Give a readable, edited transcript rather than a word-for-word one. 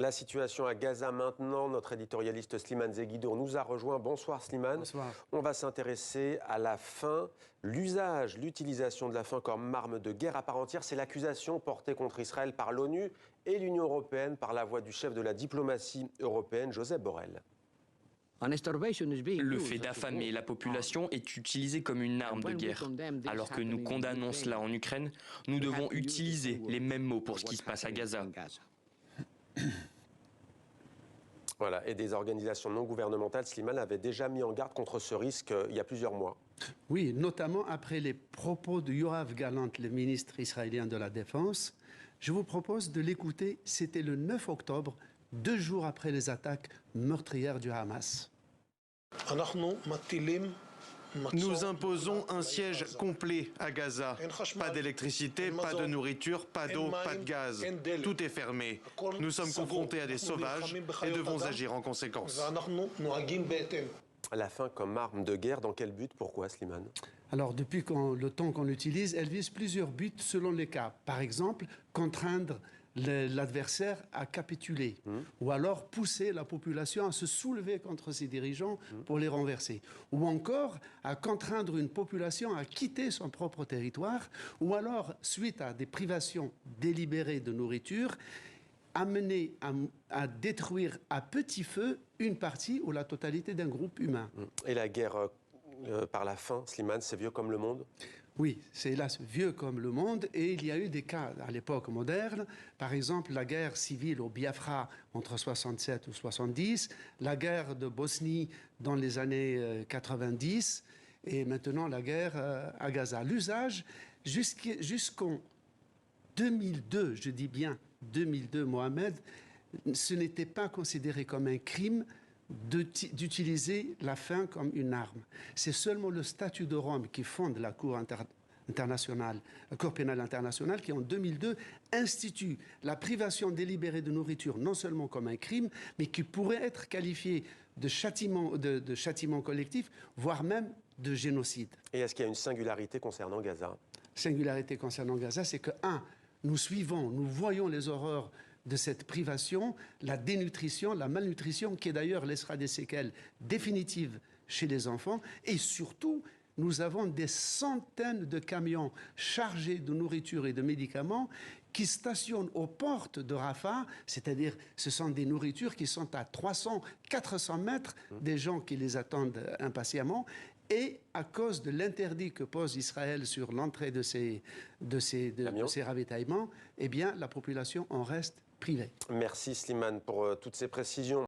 La situation à Gaza maintenant, notre éditorialiste Slimane Zeguidour nous a rejoint. Bonsoir Slimane. Bonsoir. On va s'intéresser à la faim, l'utilisation de la faim comme arme de guerre à part entière. C'est l'accusation portée contre Israël par l'ONU et l'Union européenne par la voix du chef de la diplomatie européenne, Josep Borrell. Le fait d'affamer la population est utilisé comme une arme de guerre. Alors que nous condamnons cela en Ukraine, nous devons utiliser les mêmes mots pour ce qui se passe à Gaza. Voilà, et des organisations non gouvernementales, Slimane, avaient déjà mis en garde contre ce risque il y a plusieurs mois. Oui, notamment après les propos de Yoav Gallant, le ministre israélien de la Défense. Je vous propose de l'écouter, c'était le 9 octobre, 2 jours après les attaques meurtrières du Hamas. Nous imposons un siège complet à Gaza. Pas d'électricité, pas de nourriture, pas d'eau, pas de gaz. Tout est fermé. Nous sommes confrontés à des sauvages et devons agir en conséquence. La faim comme arme de guerre, dans quel but? Pourquoi, Slimane? Alors, depuis le temps qu'on l'utilise, elle vise plusieurs buts selon les cas. Par exemple, contraindre l'adversaire à capituler, ou alors pousser la population à se soulever contre ses dirigeants pour les renverser, ou encore à contraindre une population à quitter son propre territoire, ou alors, suite à des privations délibérées de nourriture, amener à détruire à petit feu une partie ou la totalité d'un groupe humain. Et la guerre par la faim, Slimane, c'est vieux comme le monde? Oui, c'est hélas vieux comme le monde, et il y a eu des cas à l'époque moderne, par exemple la guerre civile au Biafra entre 67 ou 70, la guerre de Bosnie dans les années 90, et maintenant la guerre à Gaza. L'usage jusqu'en 2002, je dis bien 2002, Mohamed, ce n'était pas considéré comme un crime d'utiliser la faim comme une arme. C'est seulement le statut de Rome qui fonde la Cour internationale, la Cour pénale internationale, qui en 2002 institue la privation délibérée de nourriture non seulement comme un crime, mais qui pourrait être qualifié de châtiment collectif, voire même de génocide. Et est-ce qu'il y a une singularité concernant Gaza? Singularité concernant Gaza, c'est que, nous voyons les horreurs de cette privation, la dénutrition, la malnutrition, qui d'ailleurs laissera des séquelles définitives chez les enfants. Et surtout, nous avons des centaines de camions chargés de nourriture et de médicaments qui stationnent aux portes de Rafah, c'est-à-dire ce sont des nourritures qui sont à 300, 400 mètres des gens qui les attendent impatiemment. Et à cause de l'interdit que pose Israël sur l'entrée de ces ravitaillements, eh bien, la population en reste privée. Merci Slimane pour toutes ces précisions.